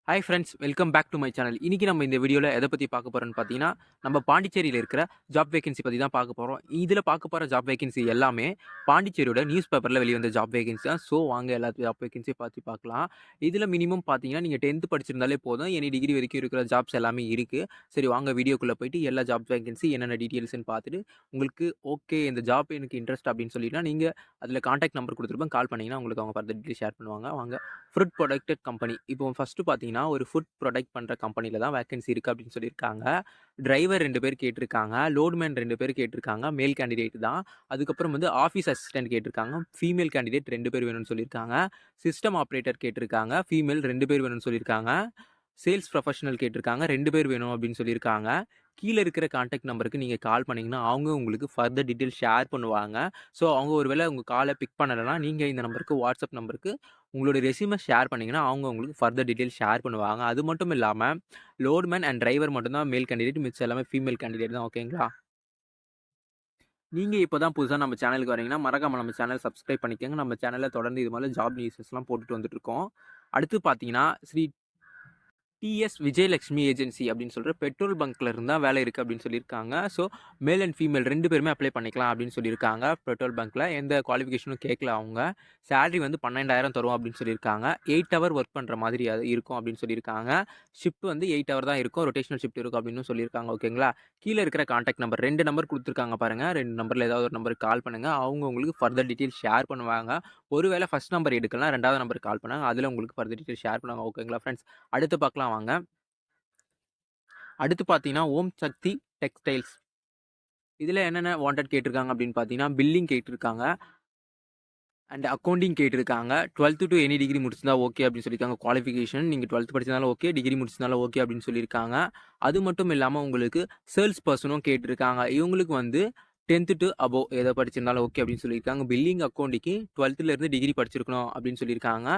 Hi friends, welcome back to my channel. இன்னைக்கு நம்ம இந்த வீடியோல எத பத்தி பார்க்க போறோம்னு பார்த்தீங்கன்னா, நம்ம பாண்டிச்சேரியில இருக்கிற ஜாப் வேகன்சி பத்தி தான் பார்க்க போறோம். இதுல பார்க்க போற ஜாப் வேகன்சி எல்லாமே பாண்டிச்சேரியோட நியூஸ் பேப்பர்ல வெளிவந்த ஜாப் வேகன்சி தான். ஸோ வாங்க எல்லா ஜாப் வேகன்சிய பத்தி பார்க்கலாம். இதுல மினிமம் பார்த்தீங்கன்னா, நீங்க 10th படிச்சிருந்தாலே போதும். எனி டிகிரி வரைக்கும் இருக்கிற ஜாப்ஸ் எல்லாமே இருக்கு. சரி வாங்க வீடியோக்குள்ள போயிட்டு எல்லா ஜாப் வேகன்சி என்னென்ன டீட்டெயில்ஸ்ன்னு பார்த்துட்டு, உங்களுக்கு ஓகே இந்த ஜாப் எனக்கு இன்ட்ரெஸ்ட் அப்படின்னு சொல்லிட்டா, நீங்க அதுல கான்டாக்ட் நம்பர் குடுத்துருப்பேன். கால் பண்ணீங்கன்னா உங்களுக்கு அவங்க ஃபர்தர் டீட்டெயில் ஷேர் பண்ணுவாங்க. வாங்க ஃபுட் ப்ரொடக்டட் கம்பெனி. இப்போ ஃபர்ஸ்ட்டு பார்த்தீங்கன்னா, ஒரு ஃபுட் ப்ரொடக்ட் பண்ற கம்பெனில தான் வேக்கன்சி இருக்கு அப்படின்னு சொல்லியிருக்காங்க. டிரைவர் 2 பேர் கேட்டிருக்காங்க. லோட்மேன் 2 பேர் கேட்டிருக்காங்க. மேல் கேண்டிடேட் தான். அதுக்கப்புறம் வந்து ஆஃபீஸ் அசிஸ்டன்ட் கேட்டிருக்காங்க. ஃபீமேல் கேண்டிடேட் 2 பேர் வேணும்னு சொல்லியிருக்காங்க. சிஸ்டம் ஆப்பரேட்டர் கேட்டிருக்காங்க. ஃபீமேல் 2 பேர் வேணும்னு சொல்லியிருக்காங்க. சேல்ஸ் ப்ரொஃபஷனல் கேட்டிருக்காங்க. 2 பேர் வேணும் அப்படின்னு சொல்லியிருக்காங்க. கீழ இருக்கிற கான்டாக்ட் நம்பருக்கு நீங்க கால் பண்ணீங்கன்னா, அவங்க உங்களுக்கு ஃபர்தர் டீட்டெயில் ஷேர் பண்ணுவாங்க. ஸோ அவங்க ஒரு வேள உங்க கால பிக் பண்ணலன்னா, நீங்க இந்த நம்பருக்கு வாட்ஸ்அப் நம்பருக்கு உங்களுடைய ரெஸ்யூம ஷேர் பண்ணீங்கன்னா, அவங்க உங்களுக்கு ஃபர்தர் டீட்டெயில் ஷேர் பண்ணுவாங்க. அது மட்டும் இல்லாம, லோட்மேன் அண்ட் டிரைவர் மட்டும் தான் மேல் கேண்டிடேட். மிச்சம் எல்லாமே ஃபீமேல் கேண்டிடேட் தான். ஓகேங்களா? நீங்க இப்ப தான் புதுசா நம்ம சேனலுக்கு வரீங்கன்னா, மறக்காம நம்ம சேனல் சப்ஸ்கிரைப் பண்ணிக்கங்க. நம்ம சேனல்ல தொடர்ந்து இது மாரி ஜாப் நியூஸஸ்லாம் போட்டுட்டு வந்துட்டுருக்கோம். அடுத்து பார்த்தீங்கன்னா, ஸ்ரீ டிஎஸ் விஜயலட்சுமி ஏஜென்சி அப்படின்னு சொல்ற பெட்ரோல் பங்க்ல இருந்து தான் வேலை இருக்கு அப்படின்னு சொல்லியிருக்காங்க. ஸோ மேல் அண்ட் ஃபீமேல் 2 பேருமே அப்ளை பண்ணிக்கலாம் அப்படின்னு சொல்லியிருக்காங்க. பெட்ரோல் பங்க்ல எந்த குவாலிஃபிகேஷனும் கேட்கல அவங்க. சேலரி வந்து 12,000 தருவோம் அப்படின்னு சொல்லியிருக்காங்க. 8 ஹவர் ஒர்க் பண்ற மாதிரி அது இருக்கும் அப்படின்னு சொல்லியிருக்காங்க. ஷிஃப்ட் வந்து 8 ஹவர் தான் இருக்கும். ரொட்டேஷனல் ஷிஃப்ட் இருக்கும் அப்படின்னு சொல்லியிருக்காங்க. ஓகேங்களா? கீழ இருக்கிற கான்டாக்ட் நம்பர் 2 நம்பர் குடுத்துருக்காங்க பாருங்க. 2 நம்பர்ல ஏதாவது ஒரு நம்பருக்கு கால் பண்ணுங்க. அவங்க உங்களுக்கு ஃபர்தர் டீட்டெயில் ஷேர் பண்ணுவாங்க. ஒருவேளை ஃபர்ஸ்ட் நம்பர் எடுக்கலனா 2வது நம்பருக்கு கால் பண்ணுங்க. அதுல உங்களுக்கு ஃபர்தர் டீட்டெயில் ஷேர் பண்ணுவாங்க. ஓகேங்களா ஃபிரெண்ட்ஸ்? அடுத்து பார்க்கலாம் வாங்க. அடுத்து பார்த்தீங்கன்னா, ஓம் சக்தி டெக்ஸ்டைல்ஸ். இதில என்னென்ன வாண்டட் கேட்டிருக்காங்க அப்படின்னு பார்த்தீங்கன்னா, பில்லிங் கேட்டிருக்காங்க. அண்ட் அக்கவுண்டிங் கேட்டிருக்காங்க. 12th டூ எனி டிகிரி முடிச்சிருந்தா ஓகே அப்படின்னு சொல்லியிருக்காங்க. குவாலிஃபிகேஷன் நீங்க 12th படிச்சிருந்தாலும் ஓகே, டிகிரி முடிச்சிருந்தாலும் ஓகே அப்படின்னு சொல்லியிருக்காங்க. அது மட்டும் இல்லாம உங்களுக்கு சேல்ஸ் பெர்சனும் கேட்டிருக்காங்க. இவங்களுக்கு வந்து 10th டூ அபோவ் எத படிச்சிருந்தாலும் ஓகே அப்படின்னு சொல்லியிருக்காங்க. பில்லிங் அக்கவுண்டிங்க்கு 12th இருந்து டிகிரி படிச்சிருக்கணும் அப்படின்னு சொல்லியிருக்காங்க.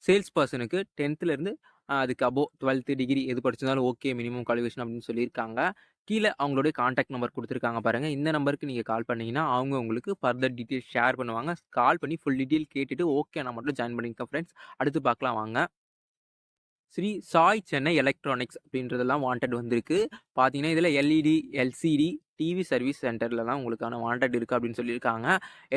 சேல்ஸ் பெர்சனுக்கு 10th இருந்து அதுக்கு அபோவ் 12th டிகிரி எது படிச்சிருந்தாலும் ஓகே மினிமம் குவாலிஃபிகேஷன் அப்படின்னு சொல்லியிருக்காங்க. கீழ அவங்களுடைய கான்டாக்ட் நம்பர் குடுத்துருக்காங்க பாருங்க. இந்த நம்பருக்கு நீங்க கால் பண்ணீங்கன்னா, அவங்க உங்களுக்கு ஃபர்தர் டீட்டெயில்ஸ் ஷேர் பண்ணுவாங்க. கால் பண்ணி ஃபுல் டீட்டெயில் கேட்டுட்டு ஓகேனா மட்டும் ஜாயின் பண்ணிக்கங்க ஃபிரெண்ட்ஸ். அடுத்து பார்க்கலாம் வாங்க. ஸ்ரீ சாய் சென்னை எலக்ட்ரானிக்ஸ் அப்படின்றதெல்லாம் வாண்டட் வந்திருக்கு. பார்த்தீங்கன்னா, இதில எல்இடி, எல்சிடி, டிவி சர்வீஸ் சென்டர்லலாம் உங்களுக்கான வாண்டட் இருக்கு அப்படின்னு சொல்லியிருக்காங்க.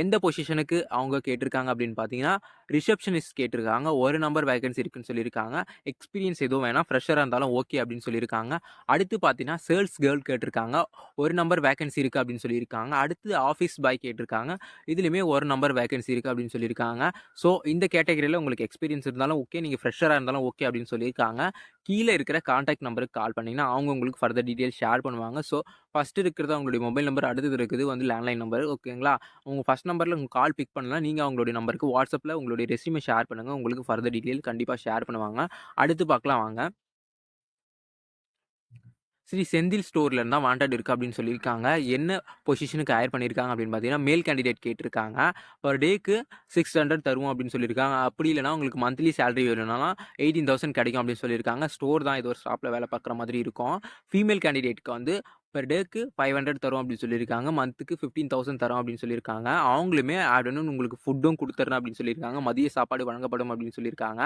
எந்த பொசிஷனுக்கு அவங்க கேட்டிருக்காங்க அப்படின்னு பார்த்தீங்கன்னா, ரிசப்ஷனிஸ்ட் கேட்டிருக்காங்க. ஒரு நம்பர் வேக்கன்சி இருக்குன்னு சொல்லியிருக்காங்க. எக்ஸ்பீரியன்ஸ் எதுவும் வேணாம். ஃப்ரெஷரா இருந்தாலும் ஓகே அப்படின்னு சொல்லியிருக்காங்க. அடுத்து பார்த்தீங்கன்னா, சேல்ஸ் கேர்ள் கேட்டிருக்காங்க. ஒரு நம்பர் வேக்கன்சி இருக்கு அப்படின்னு சொல்லியிருக்காங்க. அடுத்து ஆஃபீஸ் பாய் கேட்டிருக்காங்க. இதுலயுமே ஒரு நம்பர் வேக்கன்சி இருக்கு அப்படின்னு சொல்லியிருக்காங்க. ஸோ இந்த கேட்டகரியில உங்களுக்கு எக்ஸ்பீரியன்ஸ் இருந்தாலும் ஓகே, நீங்க ஃப்ரெஷரா இருந்தாலும் ஓகே அப்படின்னு சொல்லியிருக்காங்க. கீழ இருக்கிற கான்டாக்ட் நம்பருக்கு கால் பண்ணீங்கன்னா, அவங்க உங்களுக்கு ஃபர்தர் டீட்டெயில் ஷேர் பண்ணுவாங்க. ஸோ ஃபர்ஸ்ட் இருக்கிறது அவங்களுடைய மொபைல் நம்பர், அடுத்தது இருக்குது வந்து லேண்ட்லைன் நம்பர். ஓகேங்களா? உங்க ஃபர்ஸ்ட் நம்பர்ல உங்க கால் பிக் பண்ணலனா, நீங்க அவங்களுடைய நம்பருக்கு WhatsAppல உங்களுடைய ரெஸ்யூம ஷேர் பண்ணுங்க. உங்களுக்கு ஃபர்தர் டீட்டெயில் கண்டிப்பா ஷேர் பண்ணுவாங்க. அடுத்து பார்க்கலாம் வாங்க. ஸ்ரீ செந்தில் ஸ்டோர்ல இருந்தா வாண்டட் இருக்கு அப்படின்னு சொல்லியிருக்காங்க. என்ன பொசிஷனுக்கு ஹையர் பண்ணியிருக்காங்க அப்படின்னு பார்த்தீங்கன்னா, மேல் கேண்டிடேட் கேட்டிருக்காங்க. பெர் டேக்கு 600 தருவோம் அப்படின்னு சொல்லியிருக்காங்க. அப்படி இல்லன்னா உங்களுக்கு மந்த்லி சேலரி வேணும்னாலும் 18,000 கிடைக்கும் அப்படின்னு சொல்லியிருக்காங்க. ஸ்டோர் தான் இது ஒரு ஷாப்ல வேலை பார்க்குற மாதிரி இருக்கும். ஃபீமேல் கேண்டிடேட்க்கு வந்து பெர் டேக்கு 500 தரோம் அப்படின்னு சொல்லியிருக்காங்க. மந்த்துக்கு 15,000 தரோம் அப்படின்னு சொல்லியிருக்காங்க. அவங்களுமே ஆஃப்டர்நூன் உங்களுக்கு ஃபுட்டும் குடுத்துறேன் அப்படின்னு சொல்லியிருக்காங்க. மதிய சாப்பாடு வழங்கப்படும் அப்படின்னு சொல்லியிருக்காங்க.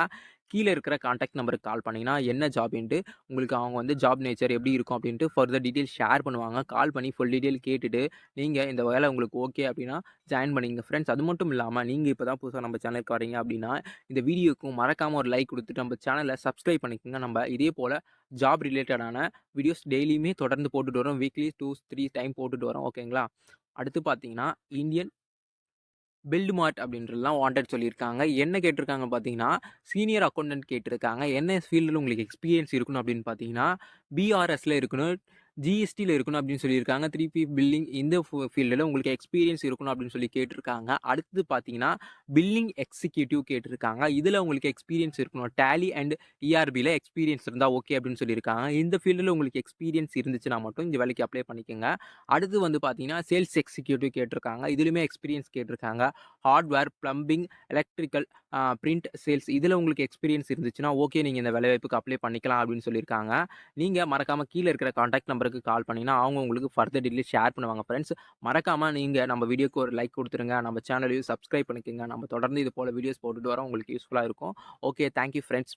கீழ இருக்கிற கான்டாக்ட் நம்பருக்கு கால் பண்ணீங்கன்னா, என்ன ஜாப்ன்ட்டு உங்களுக்கு அவங்க வந்து ஜாப் நேச்சர் எப்படி இருக்கும் அப்படின்ட்டு ஃபர்தர் டீட்டெயில் ஷேர் பண்ணுவாங்க. கால் பண்ணி ஃபுல் டீட்டெயில் கேட்டுட்டு, நீங்க இந்த வேலை உங்களுக்கு ஓகே அப்படின்னா ஜாயின் பண்ணிக்கங்க ஃப்ரெண்ட்ஸ். அது மட்டும் இல்லாம, நீங்க இப்ப தான் புதுசா நம்ம சேனலுக்கு வரீங்க அப்படின்னா, இந்த வீடியோக்கும் மறக்காம ஒரு லைக் குடுத்துட்டு நம்ம சேனல சப்ஸ்கிரைப் பண்ணிக்கங்க. நம்ம இதே போல ஜாப் ரிலேட்டடான வீடியோஸ் டெய்லியுமே தொடர்ந்து போட்டுட்டு வரோம். வீக்லி 2, 3 டைம் போட்டுட்டு வரோம். ஓகேங்களா? அடுத்து பார்த்தீங்கன்னா, இந்தியன் பில்ட் மார்ட் அப்படின்றதெல்லாம் வாண்டட் சொல்லியிருக்காங்க. என்ன கேட்டிருக்காங்க பார்த்தீங்கன்னா, சீனியர் அக்கவுண்டன்ட் கேட்டிருக்காங்க. என்ன ஃபீல்டுல உங்களுக்கு எக்ஸ்பீரியன்ஸ் இருக்கணும் அப்படின்னு பார்த்தீங்கன்னா, பிஆர்எஸ்ல இருக்கணும், ஜிஎஸ்டில இருக்கணும் அப்படின்னு சொல்லியிருக்காங்க. 3பி பில்லிங் இந்த ஃபீல்டுல உங்களுக்கு எக்ஸ்பீரியன்ஸ் இருக்கணும் அப்படின்னு சொல்லி கேட்டிருக்காங்க. அடுத்தது பார்த்தீங்கன்னா, பில்லிங் எக்ஸிக்யூட்டிவ் கேட்டிருக்காங்க. இதுல உங்களுக்கு எக்ஸ்பீரியன்ஸ் இருக்கணும். டேலி அண்ட் இஆர்பில எக்ஸ்பீரியன்ஸ் இருந்தா ஓகே அப்படின்னு சொல்லியிருக்காங்க. இந்த ஃபீல்டுல உங்களுக்கு எக்ஸ்பீரியன்ஸ் இருந்துச்சுன்னா மட்டும் இந்த வேலைக்கு அப்ளை பண்ணிக்கங்க. அடுத்து வந்து பார்த்தீங்கன்னா, சேல்ஸ் எக்ஸிக்யூட்டிவ் கேட்டிருக்காங்க. இதுலயுமே எக்ஸ்பீரியன்ஸ் கேட்டிருக்காங்க. Hardware, plumbing, electrical, print sales இதில உங்களுக்கு எக்ஸ்பீரியன்ஸ் இருந்துச்சுன்னா, ஓகே நீங்க இந்த வேலைவாய்ப்புக்கு அப்ளை பண்ணிக்கலாம் அப்படின்னு சொல்லியிருக்காங்க. நீங்க மறக்காம கீழ இருக்கிற கான்டாக்ட் நம்பருக்கு கால் பண்ணீங்கன்னா, அவங்க உங்களுக்கு ஃபர்தர் டீட்டெயில் ஷேர் பண்ணுவாங்க ஃபிரெண்ட்ஸ். மறக்காம நீங்க நம்ம வீடியோக்கு ஒரு லைக் குடுத்துருங்க. நம்ம சேனலையும் சப்ஸ்கிரைப் பண்ணிக்கங்க. நம்ம தொடர்ந்து இது போல வீடியோஸ் போட்டுட்டு வரோம். உங்களுக்கு யூஸ்ஃபுல்லா இருக்கும். Okay, thank you friends.